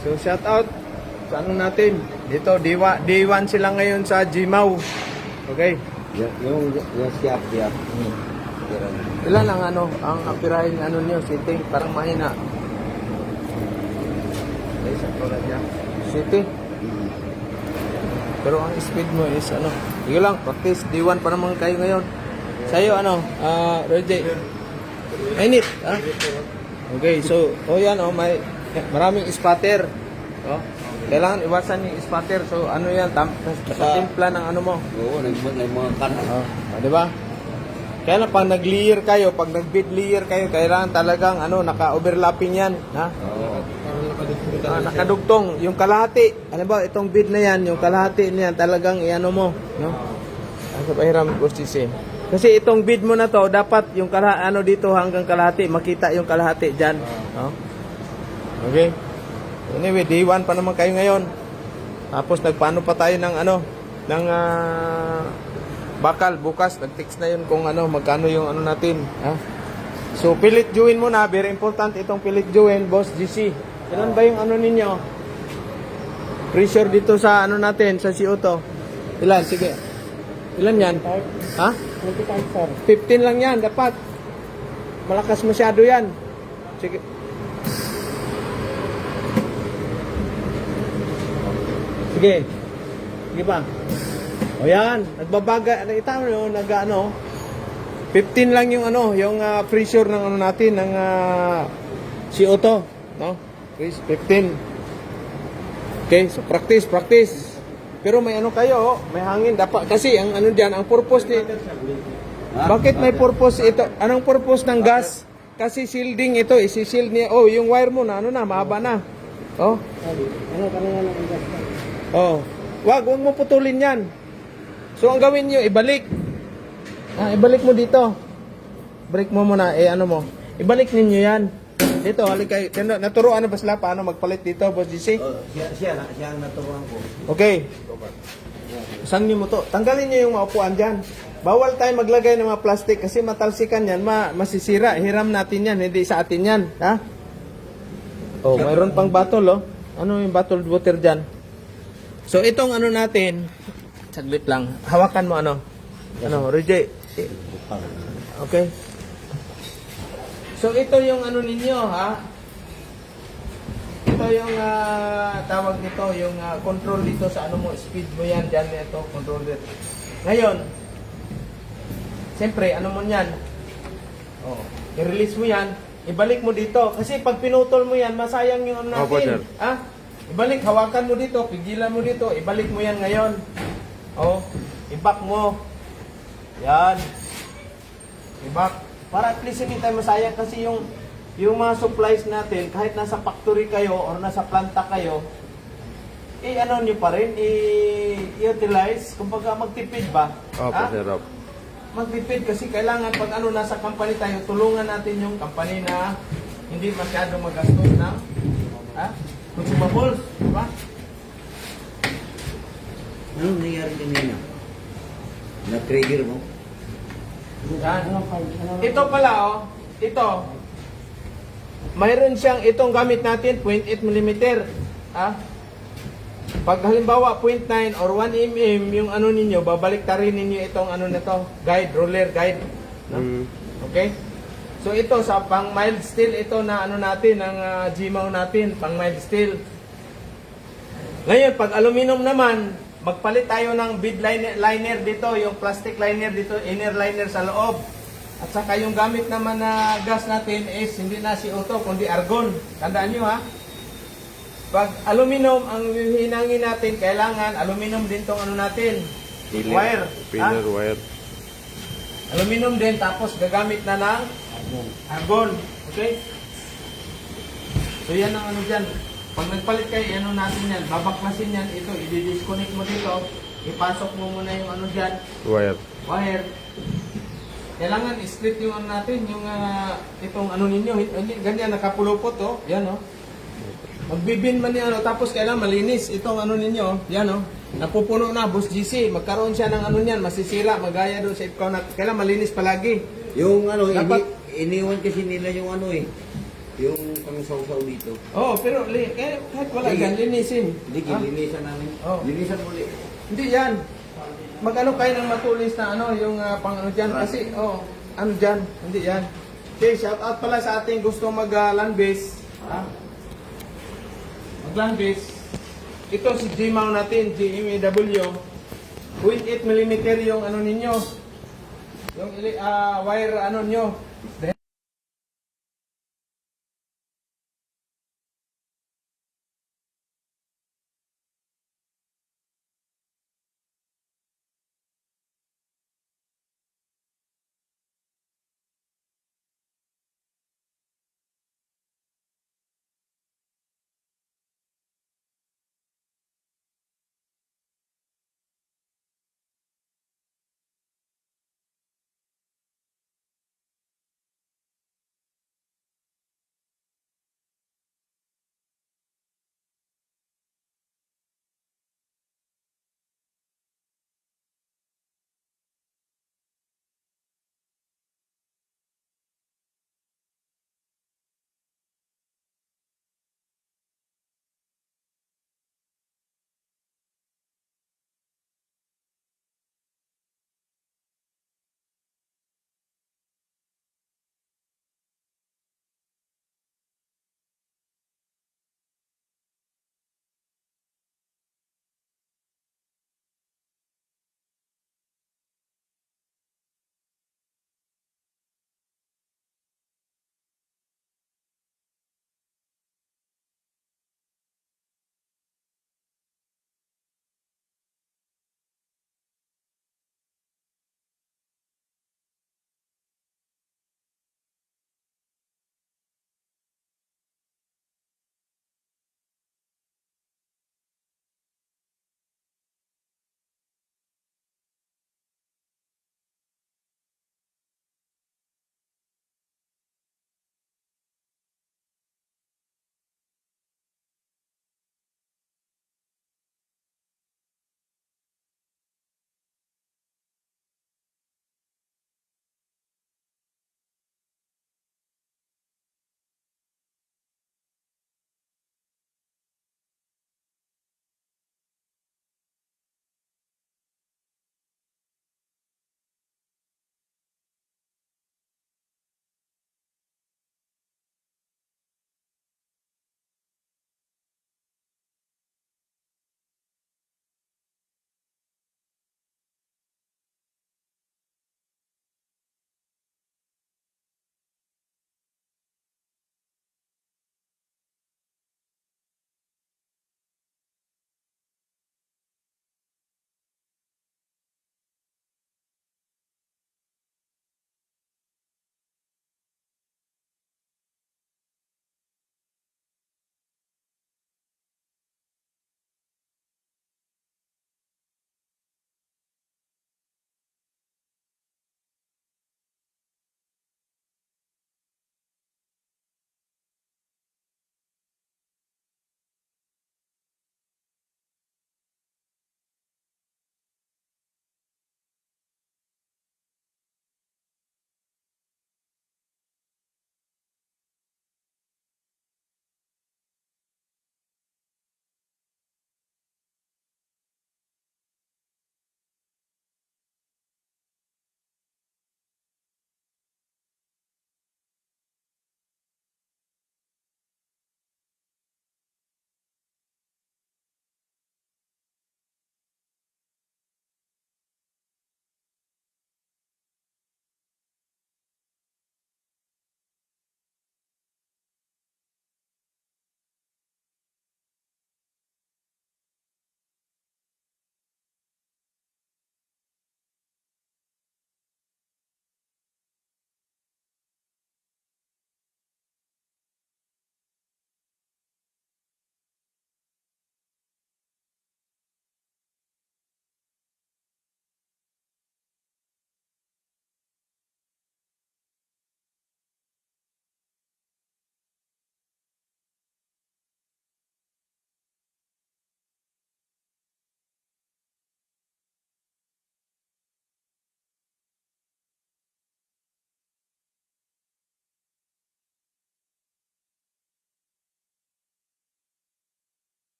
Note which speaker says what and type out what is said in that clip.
Speaker 1: So shout out sa ano natin. Dito, D1 sila ngayon sa Gmaw. Okay.
Speaker 2: Yung siap.
Speaker 1: Ilan ang ang apirahin niyo, setting, parang mahina. Okay, sa tulad niya. City. Pero ang speed mo is sige lang, practice. D1 pa naman kayo ngayon. Sa'yo, Roger. Mainit, ha? Okay, so, yan, may maraming spatter. Kailangan iwasan yung spatter. So, yan, timpla ng mo.
Speaker 2: Oo, mga kan.
Speaker 1: Di ba? Kaya lang, pag nag-layer kayo, pag nag-bid layer kayo, kailangan talagang, naka-overlapping yan, ha? Nakadugtong, yung kalahati. Ano ba, itong bid na yan, yung kalahati niyan, talagang mo, no? Ang pahiram ko kasi itong bid mo na to, dapat yung dito hanggang kalahati, makita yung kalahati dyan, no? Okay? Anyway, D1 pa naman kayo ngayon. Tapos nagpaano pa tayo ng bakal bukas, nag-text na yun kung magkano yung natin, ha? So pilit join mo na, very important itong pilit join, Boss GC. Ilan ba yung ninyo? Pressure dito sa natin, sa CO2. Ilan? Sige. Ilan yan? Ha? 15 lang yan, dapat. Malakas masyado yan. Sige. Sige. Sige pa. O yan, nagbabaga, nakita mo, 15 lang yung yung pressure ng natin, ng CO2, no? 15. Okay, so practice. Pero may kayo, may hangin dapat kasi ang diyan, ang purpose ni bakit may purpose ito? Anong purpose ng gas? Kasi shielding ito, isi-shield niya. Yung wire mo na mahaba na. Wag mo putulin 'yan. So ang gawin niyo, ibalik. Ibalik mo dito. Break mo muna, mo. Ibalik ninyo 'yan. Dito, halika kayo. Naturuan na ba sila paano magpalit dito, Boss GC?
Speaker 2: Siya ang naturuan ko.
Speaker 1: Okay. Saan niyo mo to? Tanggalin niyo yung maupuan dyan. Bawal tayo maglagay ng mga plastic kasi matalsikan yan, masisira. Hiram natin yan, hindi sa atin yan. Ha? Mayroon pang bottle, Ano yung bottled water dyan? So, itong natin, saglit lang. Hawakan mo Roger. Okay. So, ito yung ninyo, ha? Ito yung tawag nito, yung control dito sa speed mo yan, dyan ito, control dito. Ngayon, siyempre, mo yan? I-release mo yan, ibalik mo dito. Kasi pag pinutol mo yan, masayang yung natin. Ibalik, hawakan mo dito, pigilan mo dito, ibalik mo yan ngayon. I-back mo. Yan. I-back. Para at least hindi tayo masayang kasi yung mga supplies natin, kahit nasa factory kayo or nasa planta kayo, nyo pa rin, i-utilize, kumbaga magtipid ba? Magtipid kasi kailangan pag nasa company tayo, tulungan natin yung company na hindi masyadong magastos ng consumables, diba?
Speaker 2: Anong nangyari kanina? Na-trigger mo?
Speaker 1: Yan. Ito pala, ito. Mayroon siyang itong gamit natin, 0.8 mm. Pag halimbawa 0.9 or 1 mm yung ninyo, babalik tarin ninyo itong nito, guide, roller guide. Okay? So ito sa pang mild steel, ito na natin, ang Gmaw natin, pang mild steel. Ngayon, pag aluminum naman, magpalit tayo ng bead liner dito, yung plastic liner dito, inner liner sa loob. At saka yung gamit naman na gas natin is hindi na CO2, kundi argon. Tandaan nyo, ha? Pag aluminum ang hinangin natin, kailangan aluminum din tong natin. Wire.
Speaker 3: Pinner wire.
Speaker 1: Aluminum din, tapos gagamit na ng argon. Okay? So yan ang dyan. Pag nagpalit kayo, natin yan, babaklasin yan, ito, i-disconnect mo dito, ipasok mo muna yung dyan. Wire. Kailangan i-split yung natin, yung itong ninyo, hindi, ganyan, nakapulupot, yan, Magbibin man yan, tapos kailangan malinis, itong ninyo, yan, napupuno na, Boss GC, magkaroon siya ng yan, masisira, magaya doon sa ipkaw na, kailangan malinis palagi.
Speaker 2: Yung
Speaker 1: dapat,
Speaker 2: iniwan kasi nila yung yung yung sausaw dito.
Speaker 1: Oo, pero kahit wala
Speaker 2: Sige.
Speaker 1: dyan, linisin.
Speaker 2: Hindi,
Speaker 1: Ha?
Speaker 2: linisan namin.
Speaker 1: Oh.
Speaker 2: Linisan muli.
Speaker 1: Hindi yan. Mag-ano kayo ng matulis na ano, yung pang ano dyan. Kasi, ano dyan, hindi yan. Okay, shout out pala sa ating gusto mag-land base. Ha? Mag-land base. Ito si G-mount natin, GMAW. 0.8 mm yung ano ninyo. Yung wire ano nyo.